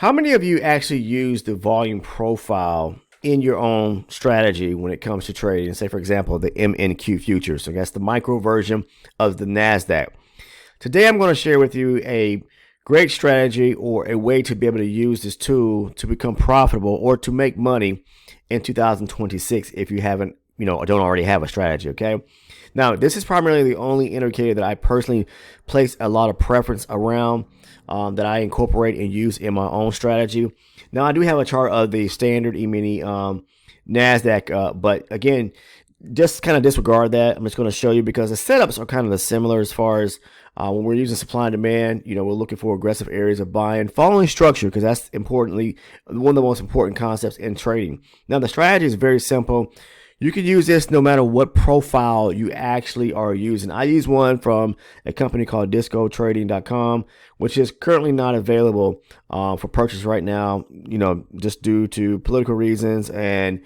How many of you actually use the volume profile in your own strategy when it comes to trading? Say, for example, the MNQ futures. So that's the micro version of the NASDAQ. Today, I'm going to share with you a great strategy or a way to be able to use this tool to become profitable or to make money in 2026 if you haven't, don't already have a strategy, okay? Now, this is primarily the only indicator that I personally place a lot of preference around, that I incorporate and use in my own strategy. Now, I do have a chart of the standard E-mini NASDAQ, but again, just kind of disregard that. I'm just going to show you because the setups are kind of the similar as far as when we're using supply and demand. We're looking for aggressive areas of buying, following structure, because that's importantly one of the most important concepts in trading. Now, the strategy is very simple. You can use this no matter what profile you actually are using. I use one from a company called discotrading.com, which is currently not available for purchase right now, just due to political reasons and,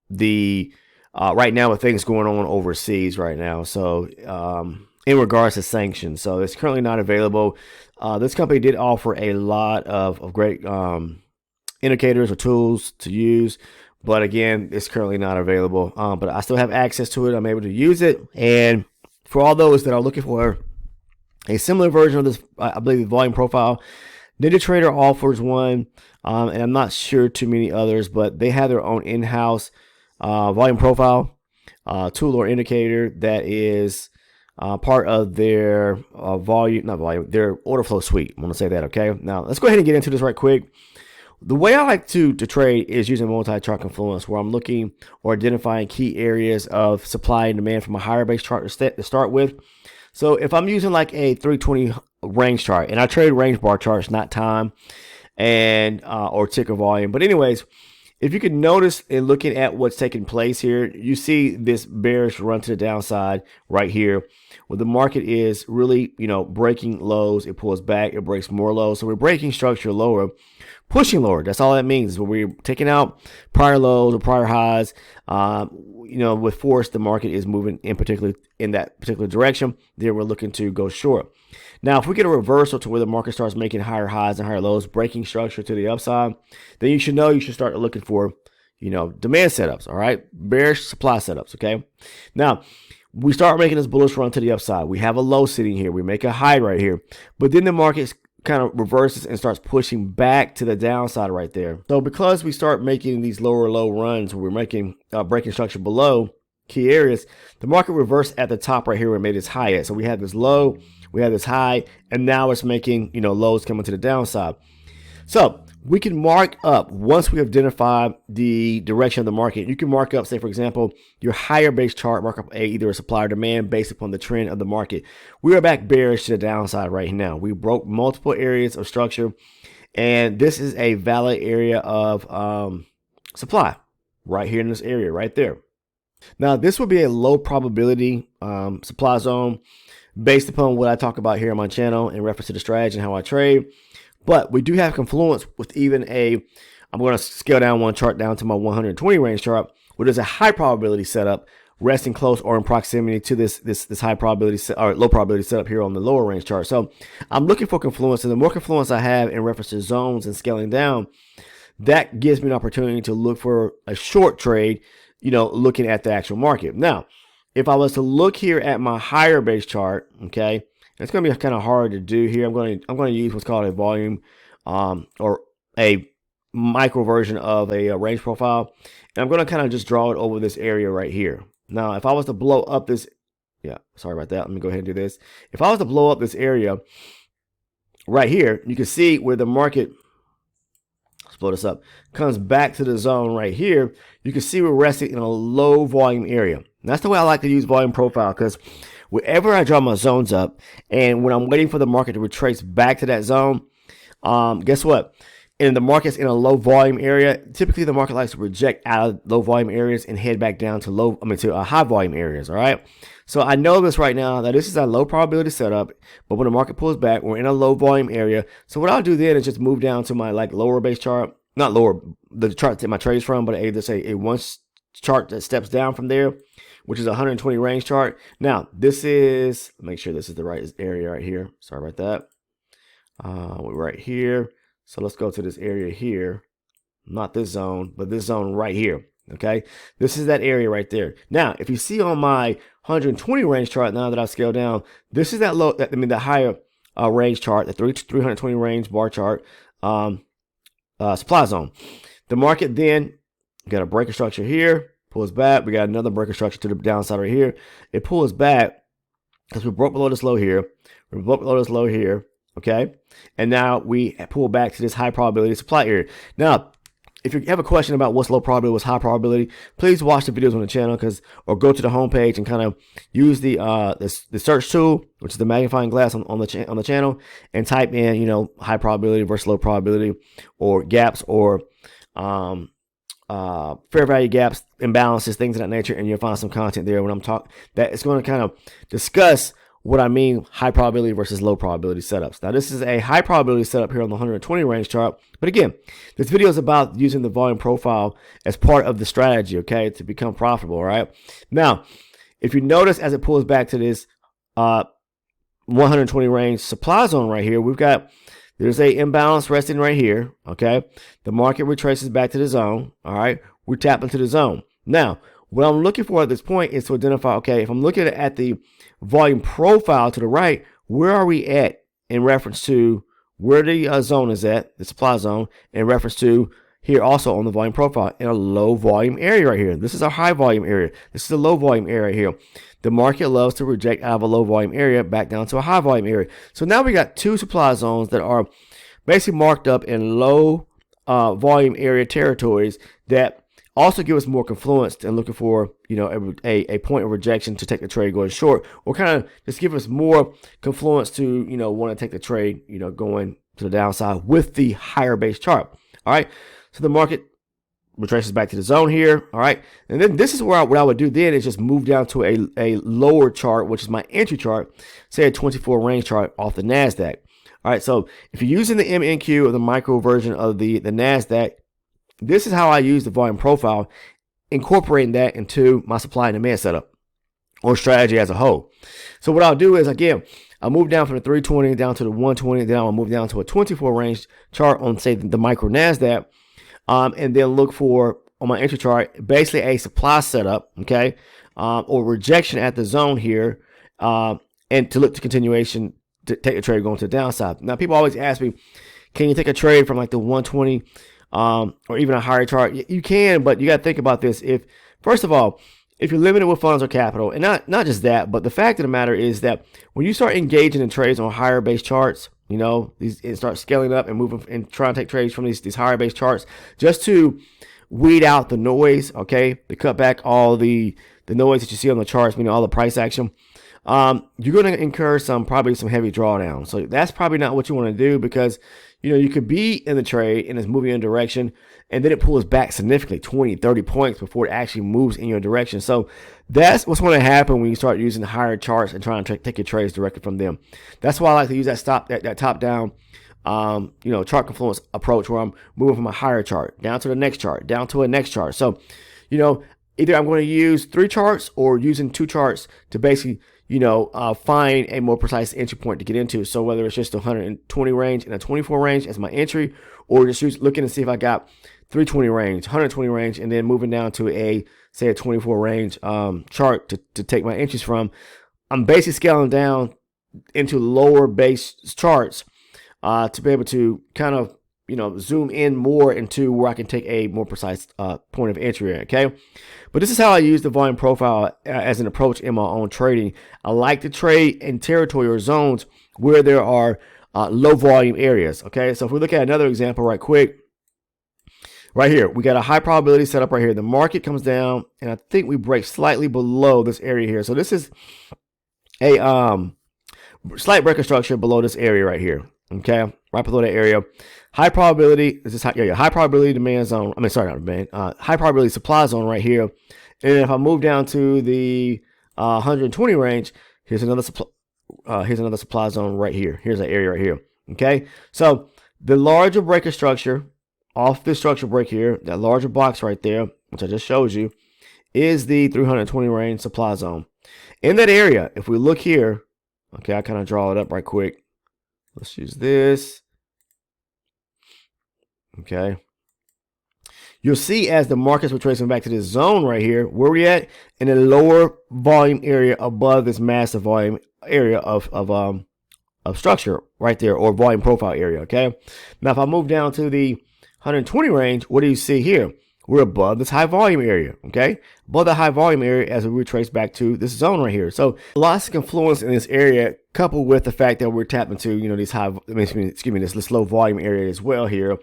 the right now with things going on overseas right now. So in regards to sanctions, so it's currently not available. This company did offer a lot of great indicators or tools to use. But again, it's currently not available. But I still have access to it. I'm able to use it. And for all those that are looking for a similar version of this, I believe the volume profile, NinjaTrader offers one. And I'm not sure too many others, but they have their own in-house volume profile tool or indicator that is part of their their order flow suite. I want to say that, okay? Now, let's go ahead and get into this right quick. The way I like to trade is using multi-chart confluence, where I'm looking or identifying key areas of supply and demand from a higher base chart to start with. So if I'm using like a 320 range chart, and I trade range bar charts, not time and or ticker volume. But anyways, if you can notice in looking at what's taking place here, you see this bearish run to the downside right here, where the market is really, breaking lows. It pulls back, it breaks more lows. So we're breaking structure lower, pushing lower. That's all that means. When we're taking out prior lows or prior highs, with force, the market is moving in that particular direction. Then we're looking to go short. Now, if we get a reversal to where the market starts making higher highs and higher lows, breaking structure to the upside, then you should start looking for, demand setups. All right. Bearish supply setups. Okay. Now, we start making this bullish run to the upside. We have a low sitting here. We make a high right here, but then the market kind of reverses and starts pushing back to the downside right there. So because we start making these lower low runs, we're making breaking structure below key areas, the market reversed at the top right here where it made its high at. So we had this low, we had this high, and now it's making, lows coming to the downside. So we can mark up once we identify the direction of the market. You can mark up, say, for example, your higher base chart, mark up either a supply or demand based upon the trend of the market. We are back bearish to the downside right now. We broke multiple areas of structure, and this is a valid area of supply right here in this area right there. Now, this would be a low probability supply zone based upon what I talk about here on my channel in reference to the strategy and how I trade. But we do have confluence with even I'm going to scale down one chart down to my 120 range chart, where there's a high probability setup resting close or in proximity to this high probability or low probability setup here on the lower range chart. So I'm looking for confluence, and the more confluence I have in reference to zones and scaling down, that gives me an opportunity to look for a short trade, looking at the actual market. Now, if I was to look here at my higher base chart, okay, it's going to be kind of hard to do here. I'm going to use what's called a volume or a micro version of a range profile, and I'm going to kind of just draw it over this area right here. Now, if I was to blow up this, sorry about that. Let me go ahead and do this. If I was to blow up this area right here, you can see where the market, let's blow this up, comes back to the zone right here. You can see we're resting in a low volume area. And that's the way I like to use volume profile, because wherever I draw my zones up, and when I'm waiting for the market to retrace back to that zone, guess what? And the market's in a low volume area, typically the market likes to reject out of low volume areas and head back down to high volume areas. All right. So I know this right now that this is a low probability setup, but when the market pulls back, we're in a low volume area. So what I'll do then is just move down to my lower base chart, not lower, the chart that my trades from, but let's say a one chart that steps down from there, which is a 120 range chart. Now this is, make sure this is the right area right here. Sorry about that. We're right here. So let's go to this area here. Not this zone, but this zone right here. Okay, this is that area right there. Now, if you see on my 120 range chart, now that I've scaled down, this is that low, the higher range chart, the 320 range bar chart, supply zone. The market then got a breaker structure here, pulls back. We got another breaker structure to the downside right here. It pulls back because we broke below this low here. We broke below this low here. Okay, and now we pull back to this high probability supply area. Now, if you have a question about what's low probability, what's high probability, please watch the videos on the channel, or go to the homepage and kind of use the search tool, which is the magnifying glass on the channel, and type in, high probability versus low probability, or gaps, or fair value gaps, imbalances, things of that nature, and you'll find some content there when I'm talking that it's going to kind of discuss what I mean high probability versus low probability setups. Now, this is a high probability setup here on the 120 range chart. But again, this video is about using the volume profile as part of the strategy, okay, to become profitable, all right? Now, if you notice as it pulls back to this 120 range supply zone right here, there's a imbalance resting right here, okay? The market retraces back to the zone, all right? We tap into the zone. Now, what I'm looking for at this point is to identify, okay, if I'm looking at the volume profile to the right, where are we at in reference to where the zone is at, the supply zone, in reference to here also on the volume profile in a low volume area right here. This is a high volume area. This is a low volume area here. The market loves to reject out of a low volume area back down to a high volume area. So now we got two supply zones that are basically marked up in low volume area territories that also give us more confluence and looking for, a point of rejection to take the trade going short, or kind of just give us more confluence to, want to take the trade, going to the downside with the higher base chart. All right. So the market retraces back to the zone here. All right. And then this is where what I would do then is just move down to a lower chart, which is my entry chart, say a 24 range chart off the NASDAQ. All right. So if you're using the MNQ or the micro version of the NASDAQ, this is how I use the volume profile, incorporating that into my supply and demand setup or strategy as a whole. So what I'll do is, again, I'll move down from the 320 down to the 120. Then I'll move down to a 24 range chart on, say, the micro NASDAQ, and then look for, on my entry chart, basically a supply setup, okay, or rejection at the zone here, and to look to continuation to take a trade going to the downside. Now, people always ask me, can you take a trade from like the 120 or even a higher chart? You can, but you got to think about this. First of all, if you're limited with funds or capital, and not just that, but the fact of the matter is that when you start engaging in trades on higher base charts, it starts scaling up and moving and trying to take trades from these higher base charts just to weed out the noise, okay, to cut back all the noise that you see on the charts, meaning all the price action. You're going to incur probably some heavy drawdown. So that's probably not what you want to do, because you could be in the trade and it's moving in a direction, and then it pulls back significantly 20, 30 points before it actually moves in your direction. So that's what's going to happen when you start using the higher charts and trying to take your trades directly from them. That's why I like to use that top down, chart confluence approach, where I'm moving from a higher chart down to the next chart, down to a next chart. So, either I'm going to use 3 charts or using 2 charts to basically, find a more precise entry point to get into. So whether it's just a 120 range and a 24 range as my entry, or just looking to see if I got 320 range, 120 range, and then moving down to a 24 range chart to take my entries from, I'm basically scaling down into lower base charts to be able to kind of, zoom in more into where I can take a more precise point of entry, okay? But this is how I use the volume profile as an approach in my own trading. I like to trade in territory or zones where there are low volume areas, okay? So if we look at another example right quick, right here, we got a high probability setup right here. The market comes down, and I think we break slightly below this area here. So this is a slight breaker structure below this area right here, okay? Right below that area. High probability, high probability demand zone. I mean, sorry, not demand. High probability supply zone right here. And if I move down to the 120 range, here's another supply zone right here. Here's an area right here. Okay, so the larger breaker structure off this structure break here, that larger box right there, which I just showed you, is the 320 range supply zone. In that area, if we look here, okay, I kind of draw it up right quick. Let's use this. Okay. You'll see as the markets were tracing back to this zone right here, where we at in a lower volume area above this massive volume area of structure right there, or volume profile area. Okay. Now, if I move down to the 120 range, what do you see here? We're above this high volume area. Okay, above the high volume area as we retrace back to this zone right here. So lots of confluence in this area, coupled with the fact that we're tapping to, you know, these high, this low volume area as well here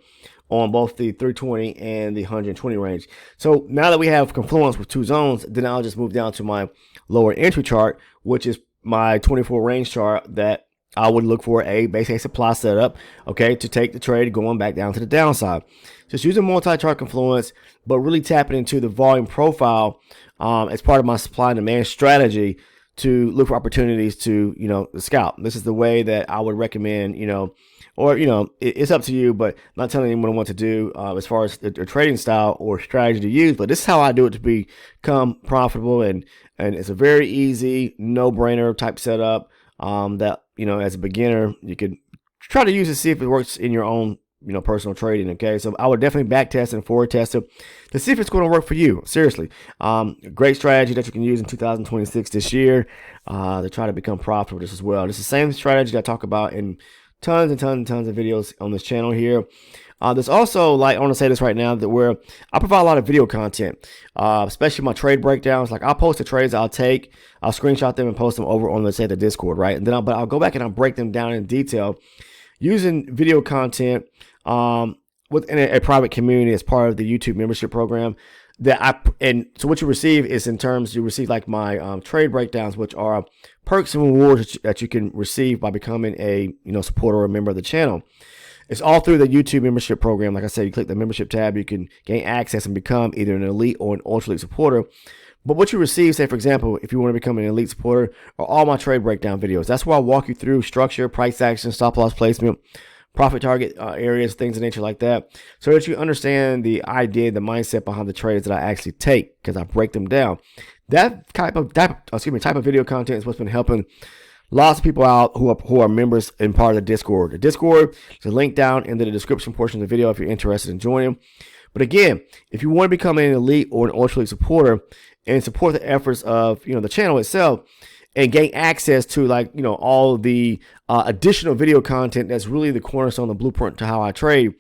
on both the 320 and the 120 range. So now that we have confluence with two zones, then I'll just move down to my lower entry chart, which is my 24 range chart that I would look for a basic supply setup, okay, to take the trade going back down to the downside. Just using multi-chart confluence, but really tapping into the volume profile as part of my supply and demand strategy to look for opportunities to, you know, scalp. This is the way that I would recommend, you know, or, you know, it's up to you, but I'm not telling anyone what to do as far as the trading style or strategy to use. But this is how I do it to become profitable, and it's a very easy, no-brainer type setup that, you know, as a beginner, you could try to use to see if it works in your own, you know, personal trading. Okay, so I would definitely back test and forward test it to see if it's going to work for you. Seriously, great strategy that you can use in 2026 this year to try to become profitable just as well. It's the same strategy that I talk about in tons and tons and tons of videos on this channel here. There's also, like, I want to say this right now, that where I provide a lot of video content, especially my trade breakdowns. Like, I'll post the trades I'll take, I'll screenshot them and post them over on, let's say, the Discord, right? And then I'll go back and I'll break them down in detail using video content within a private community as part of the YouTube membership program. And so what you receive is, in terms, you receive like my trade breakdowns, which are perks and rewards that you can receive by becoming a, you know, supporter or a member of the channel. It's all through the YouTube membership program. Like I said, you click the membership tab, you can gain access and become either an elite or an ultra elite supporter. But what you receive, say for example, if you want to become an elite supporter, are all my trade breakdown videos. That's where I walk you through structure, price action, stop loss placement, profit target areas, things of nature like that, so that you understand the idea, the mindset behind the trades that I actually take, because I break them down. That type of video content is what's been helping lots of people out who are members and part of the Discord. The Discord is a link down in the description portion of the video if you're interested in joining. But again, if you want to become an elite or an ultra elite supporter and support the efforts of, you know, the channel itself, and gain access to, like, you know, all the additional video content that's really the cornerstone, the blueprint to how I trade,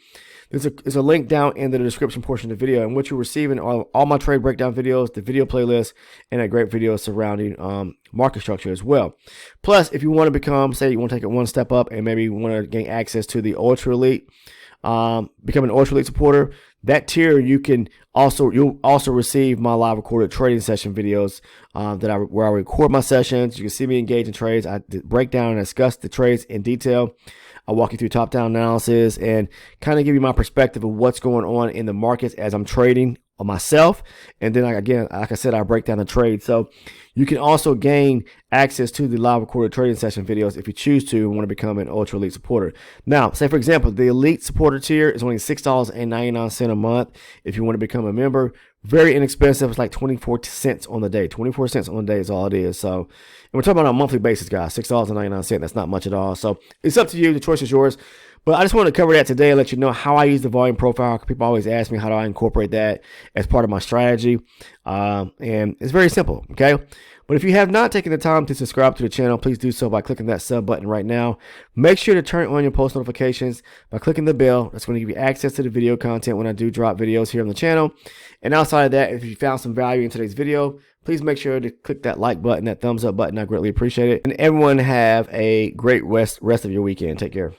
there's a link down in the description portion of the video, and what you're receiving are all my trade breakdown videos, the video playlist, and a great video surrounding market structure as well. Plus, if you want to become, say you want to take it one step up and maybe you want to gain access to the ultra elite, become an ultra elite supporter, that tier you'll also receive my live recorded trading session videos where I record my sessions. You can see me engage in trades. I break down and discuss the trades in detail. I walk you through top-down analysis and kind of give you my perspective of what's going on in the markets as I'm trading myself. And then, again, like I said, I break down the trade. So you can also gain access to the live recorded trading session videos if you choose to and want to become an ultra elite supporter. Now, say for example, the elite supporter tier is only $6.99 a month if you want to become a member. Very inexpensive. It's like 24 cents on the day. 24 cents on the day is all it is. So, and we're talking about on a monthly basis, guys. $6.99. That's not much at all. So it's up to you. The choice is yours. But I just wanted to cover that today and let you know how I use the volume profile. People always ask me, how do I incorporate that as part of my strategy? And it's very simple, okay? But if you have not taken the time to subscribe to the channel, please do so by clicking that sub button right now. Make sure to turn on your post notifications by clicking the bell. That's going to give you access to the video content when I do drop videos here on the channel. And outside of that, if you found some value in today's video, please make sure to click that like button, that thumbs up button. I greatly appreciate it. And everyone have a great rest of your weekend. Take care.